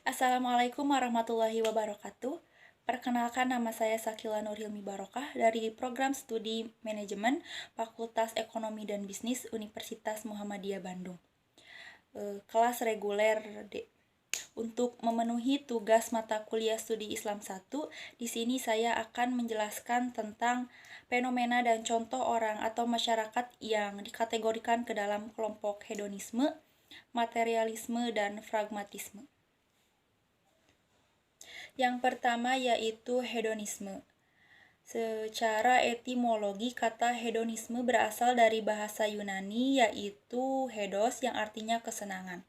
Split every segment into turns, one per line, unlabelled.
Assalamualaikum warahmatullahi wabarakatuh. Perkenalkan, nama saya Sakila Nurhilmi Barokah dari Program Studi Manajemen Fakultas Ekonomi dan Bisnis Universitas Muhammadiyah Bandung. Kelas reguler D. Untuk memenuhi tugas mata kuliah studi Islam 1, di sini saya akan menjelaskan tentang fenomena dan contoh orang atau masyarakat yang dikategorikan ke dalam kelompok hedonisme, materialisme, dan pragmatisme. Yang pertama yaitu hedonisme. Secara etimologi, kata hedonisme berasal dari bahasa Yunani yaitu hedos yang artinya kesenangan.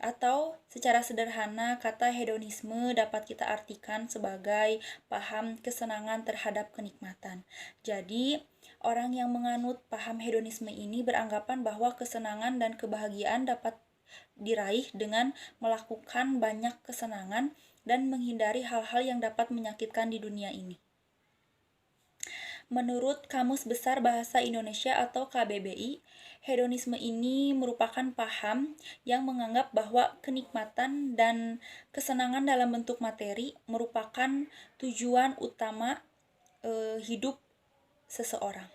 Atau secara sederhana, kata hedonisme dapat kita artikan sebagai paham kesenangan terhadap kenikmatan. Jadi, orang yang menganut paham hedonisme ini beranggapan bahwa kesenangan dan kebahagiaan dapat diraih dengan melakukan banyak kesenangan dan menghindari hal-hal yang dapat menyakitkan di dunia ini. Menurut Kamus Besar Bahasa Indonesia atau KBBI, hedonisme ini merupakan paham yang menganggap bahwa kenikmatan dan kesenangan dalam bentuk materi merupakan tujuan utama hidup seseorang.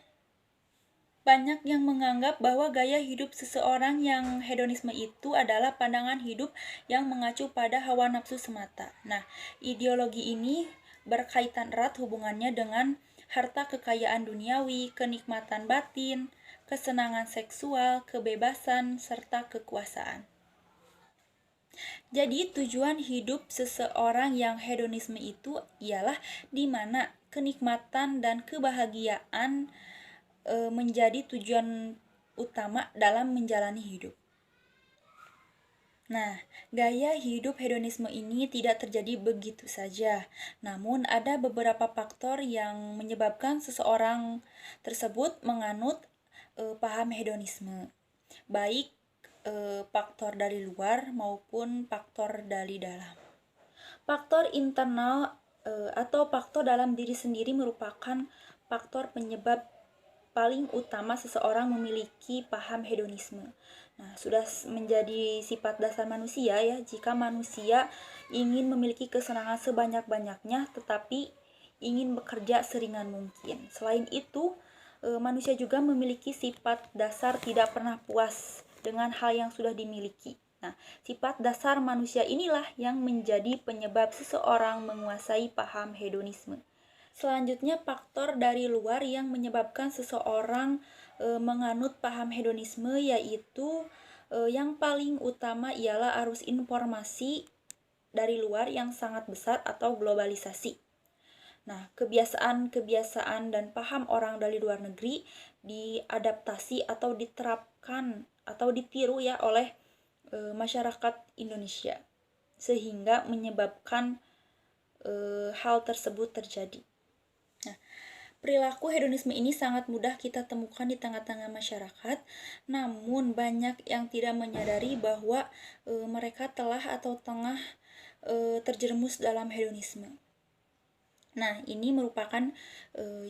Banyak yang menganggap bahwa gaya hidup seseorang yang hedonisme itu adalah pandangan hidup yang mengacu pada hawa nafsu semata. Nah, ideologi ini berkaitan erat hubungannya dengan harta kekayaan duniawi, kenikmatan batin, kesenangan seksual, kebebasan, serta kekuasaan. Jadi, tujuan hidup seseorang yang hedonisme itu ialah di mana kenikmatan dan kebahagiaan menjadi tujuan utama dalam menjalani hidup. Nah, gaya hidup hedonisme ini tidak terjadi begitu saja. Namun ada beberapa faktor yang menyebabkan seseorang tersebut menganut paham hedonisme. Baik faktor dari luar maupun faktor dari dalam. Faktor internal atau faktor dalam diri sendiri merupakan faktor penyebab paling utama seseorang memiliki paham hedonisme. Nah, sudah menjadi sifat dasar manusia ya, jika manusia ingin memiliki kesenangan sebanyak-banyaknya tetapi ingin bekerja seringan mungkin. Selain itu, manusia juga memiliki sifat dasar tidak pernah puas dengan hal yang sudah dimiliki. Nah, sifat dasar manusia inilah yang menjadi penyebab seseorang menguasai paham hedonisme. Selanjutnya, faktor dari luar yang menyebabkan seseorang menganut paham hedonisme yaitu yang paling utama ialah arus informasi dari luar yang sangat besar atau globalisasi. Nah, kebiasaan-kebiasaan dan paham orang dari luar negeri diadaptasi atau diterapkan atau ditiru ya oleh masyarakat Indonesia sehingga menyebabkan hal tersebut terjadi. Nah, perilaku hedonisme ini sangat mudah kita temukan di tengah-tengah masyarakat, namun banyak yang tidak menyadari bahwa mereka telah atau tengah terjerumus dalam hedonisme. Nah, ini merupakan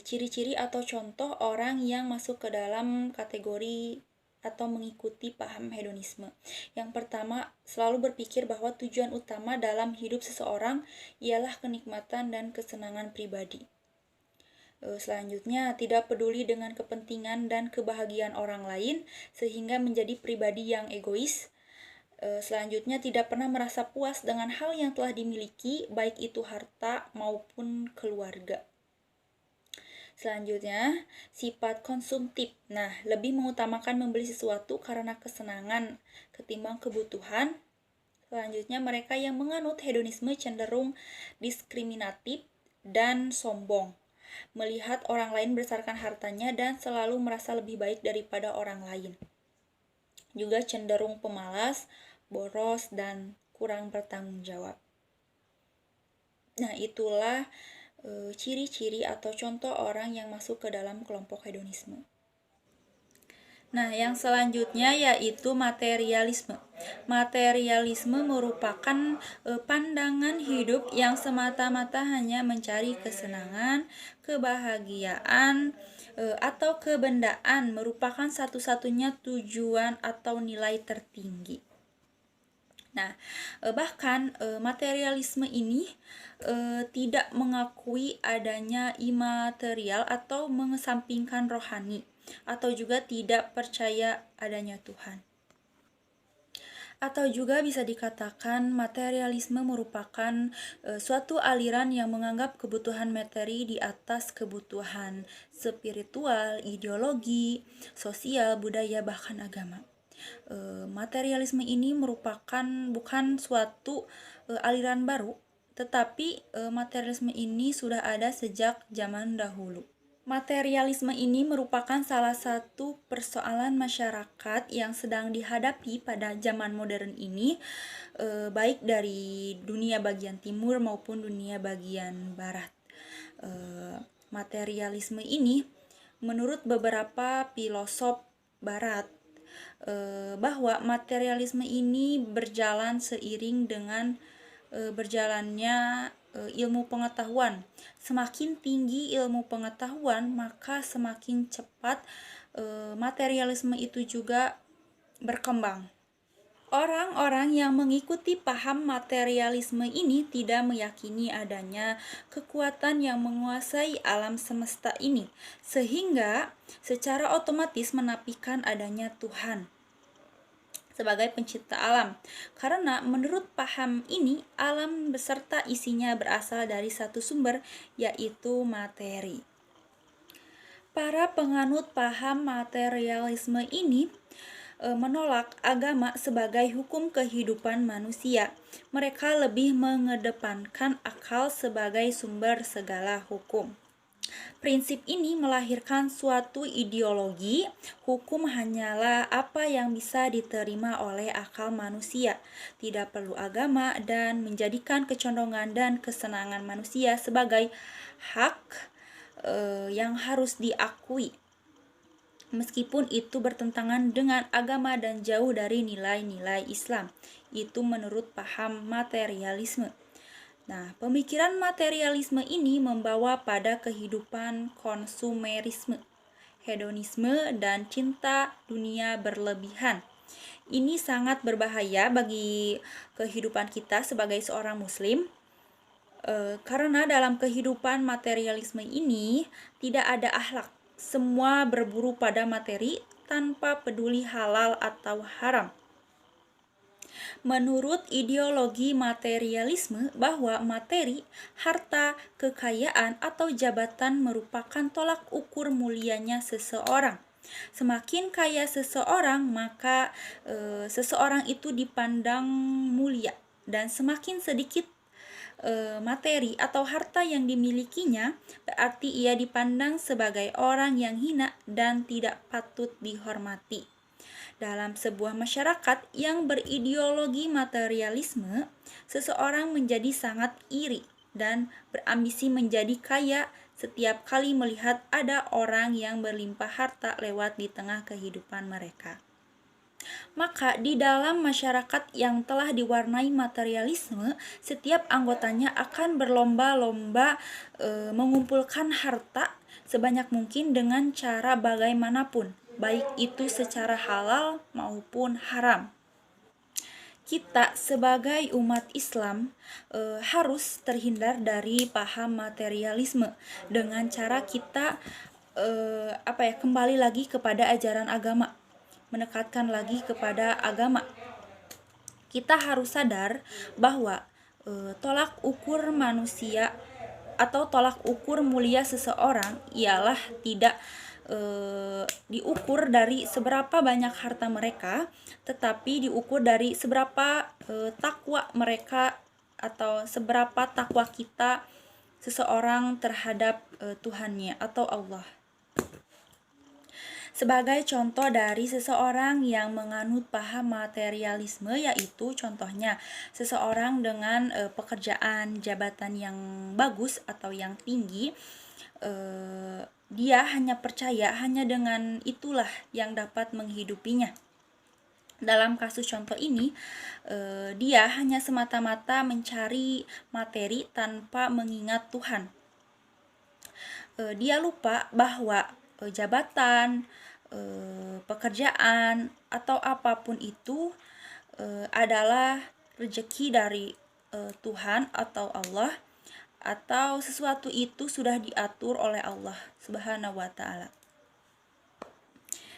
ciri-ciri atau contoh orang yang masuk ke dalam kategori atau mengikuti paham hedonisme. Yang pertama, selalu berpikir bahwa tujuan utama dalam hidup seseorang ialah kenikmatan dan kesenangan pribadi. Selanjutnya, tidak peduli dengan kepentingan dan kebahagiaan orang lain sehingga menjadi pribadi yang egois. Selanjutnya, tidak pernah merasa puas dengan hal yang telah dimiliki, baik itu harta maupun keluarga. Selanjutnya, sifat konsumtif. Nah, lebih mengutamakan membeli sesuatu karena kesenangan ketimbang kebutuhan. Selanjutnya, mereka yang menganut hedonisme cenderung diskriminatif dan sombong, melihat orang lain berdasarkan hartanya dan selalu merasa lebih baik daripada orang lain. Juga cenderung pemalas, boros, dan kurang bertanggung jawab. Nah, itulah ciri-ciri atau contoh orang yang masuk ke dalam kelompok hedonisme. Nah, yang selanjutnya yaitu materialisme. Materialisme merupakan pandangan hidup yang semata-mata hanya mencari kesenangan, kebahagiaan, atau kebendaan merupakan satu-satunya tujuan atau nilai tertinggi. Nah, bahkan materialisme ini tidak mengakui adanya imaterial atau mengesampingkan rohani, atau juga tidak percaya adanya Tuhan. Atau juga bisa dikatakan materialisme merupakan suatu aliran yang menganggap kebutuhan materi di atas kebutuhan spiritual, ideologi, sosial, budaya, bahkan agama. Materialisme ini merupakan bukan suatu aliran baru, tetapi materialisme ini sudah ada sejak zaman dahulu. Materialisme ini merupakan salah satu persoalan masyarakat yang sedang dihadapi pada zaman modern ini, baik dari dunia bagian timur maupun dunia bagian barat. Materialisme ini, menurut beberapa filosof barat, bahwa materialisme ini berjalan seiring dengan berjalannya ilmu pengetahuan. Semakin tinggi ilmu pengetahuan, maka semakin cepat materialisme itu juga berkembang. Orang-orang yang mengikuti paham materialisme ini tidak meyakini adanya kekuatan yang menguasai alam semesta ini, sehingga secara otomatis menafikan adanya Tuhan sebagai pencipta alam. Karena menurut paham ini, alam beserta isinya berasal dari satu sumber, yaitu materi. Para penganut paham materialisme ini menolak agama sebagai hukum kehidupan manusia. Mereka lebih mengedepankan akal sebagai sumber segala hukum. Prinsip ini melahirkan suatu ideologi, hukum hanyalah apa yang bisa diterima oleh akal manusia, tidak perlu agama, dan menjadikan kecondongan dan kesenangan manusia sebagai hak yang harus diakui, meskipun itu bertentangan dengan agama dan jauh dari nilai-nilai Islam. Itu menurut paham materialisme. Nah, pemikiran materialisme ini membawa pada kehidupan konsumerisme, hedonisme, dan cinta dunia berlebihan. Ini sangat berbahaya bagi kehidupan kita sebagai seorang muslim, karena dalam kehidupan materialisme ini tidak ada akhlak. Semua berburu pada materi tanpa peduli halal atau haram. Menurut ideologi materialisme, bahwa materi, harta, kekayaan, atau jabatan merupakan tolak ukur mulianya seseorang. Semakin kaya seseorang, maka seseorang itu dipandang mulia, dan semakin sedikit materi atau harta yang dimilikinya, berarti ia dipandang sebagai orang yang hina dan tidak patut dihormati. Dalam sebuah masyarakat yang berideologi materialisme, seseorang menjadi sangat iri dan berambisi menjadi kaya setiap kali melihat ada orang yang berlimpah harta lewat di tengah kehidupan mereka. Maka di dalam masyarakat yang telah diwarnai materialisme, setiap anggotanya akan berlomba-lomba mengumpulkan harta sebanyak mungkin dengan cara bagaimanapun, baik itu secara halal maupun haram. Kita sebagai umat Islam harus terhindar dari paham materialisme dengan cara kita kembali lagi kepada ajaran agama, mendekatkan lagi kepada agama. Kita harus sadar bahwa tolak ukur manusia atau tolak ukur mulia seseorang ialah tidak diukur dari seberapa banyak harta mereka, tetapi diukur dari seberapa takwa mereka atau seberapa takwa kita seseorang terhadap Tuhannya atau Allah. Sebagai contoh dari seseorang yang menganut paham materialisme, yaitu contohnya seseorang dengan pekerjaan jabatan yang bagus atau yang tinggi, dia hanya percaya hanya dengan itulah yang dapat menghidupinya. Dalam kasus contoh ini, dia hanya semata-mata mencari materi tanpa mengingat Tuhan. Dia lupa bahwa jabatan, pekerjaan, atau apapun itu adalah rezeki dari Tuhan atau Allah, atau sesuatu itu sudah diatur oleh Allah Subhanahu wa taala.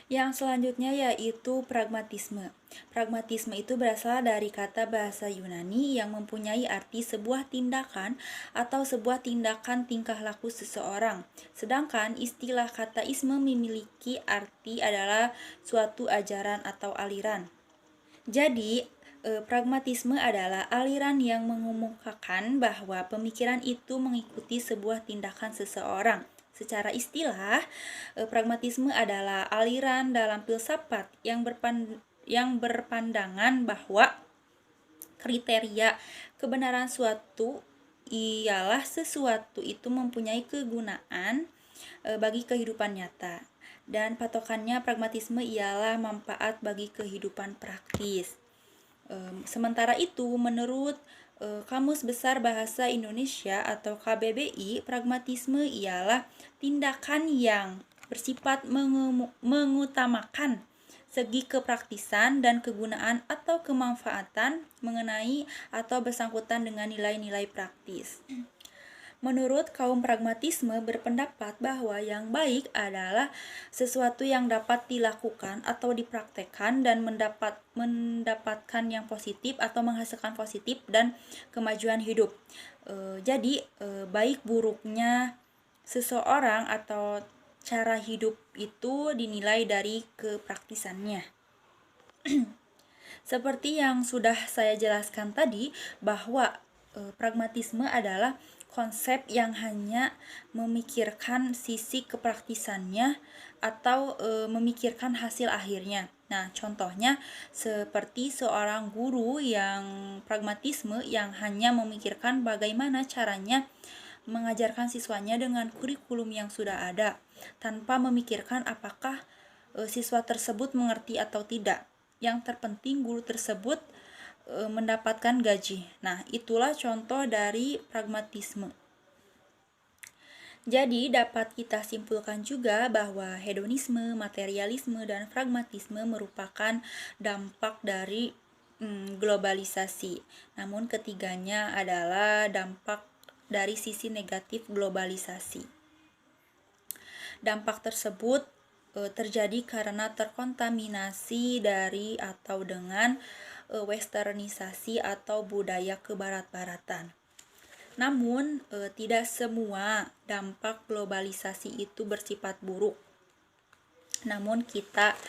Yang selanjutnya yaitu pragmatisme. Pragmatisme itu berasal dari kata bahasa Yunani yang mempunyai arti sebuah tindakan atau sebuah tindakan tingkah laku seseorang. Sedangkan istilah kata isme memiliki arti adalah suatu ajaran atau aliran. Jadi, pragmatisme adalah aliran yang mengemukakan bahwa pemikiran itu mengikuti sebuah tindakan seseorang. Secara istilah, pragmatisme adalah aliran dalam filsafat yang berpandangan bahwa kriteria kebenaran suatu ialah sesuatu itu mempunyai kegunaan bagi kehidupan nyata, dan patokannya pragmatisme ialah manfaat bagi kehidupan praktis. Sementara itu, menurut Kamus Besar Bahasa Indonesia atau KBBI, pragmatisme ialah tindakan yang bersifat mengutamakan segi kepraktisan dan kegunaan atau kemanfaatan mengenai atau bersangkutan dengan nilai-nilai praktis. Menurut kaum pragmatisme berpendapat bahwa yang baik adalah sesuatu yang dapat dilakukan atau dipraktekkan dan mendapatkan yang positif atau menghasilkan positif dan kemajuan hidup. Jadi baik buruknya seseorang atau cara hidup itu dinilai dari kepraktisannya. Seperti yang sudah saya jelaskan tadi, bahwa pragmatisme adalah konsep yang hanya memikirkan sisi kepraktisannya atau memikirkan hasil akhirnya. Nah, contohnya seperti seorang guru yang pragmatisme yang hanya memikirkan bagaimana caranya mengajarkan siswanya dengan kurikulum yang sudah ada, tanpa memikirkan apakah siswa tersebut mengerti atau tidak. Yang terpenting guru tersebut mendapatkan gaji. Nah, itulah contoh dari pragmatisme. Jadi, dapat kita simpulkan juga bahwa hedonisme, materialisme, dan pragmatisme merupakan dampak dari globalisasi. Namun, ketiganya adalah dampak dari sisi negatif globalisasi. Dampak tersebut terjadi karena terkontaminasi dari atau dengan westernisasi atau budaya kebarat-baratan. Namun, tidak semua dampak globalisasi itu bersifat buruk. Namun, kita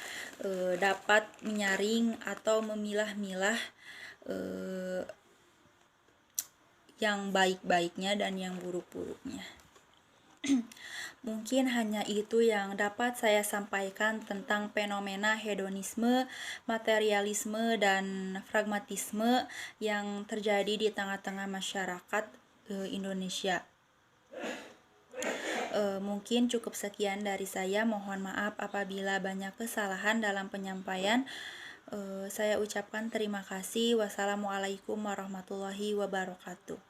dapat menyaring atau memilah-milah yang baik-baiknya dan yang buruk-buruknya. Mungkin hanya itu yang dapat saya sampaikan tentang fenomena hedonisme, materialisme, dan pragmatisme yang terjadi di tengah-tengah masyarakat Indonesia. Mungkin cukup sekian dari saya. Mohon maaf apabila banyak kesalahan dalam penyampaian. Saya ucapkan terima kasih. Wassalamualaikum warahmatullahi wabarakatuh.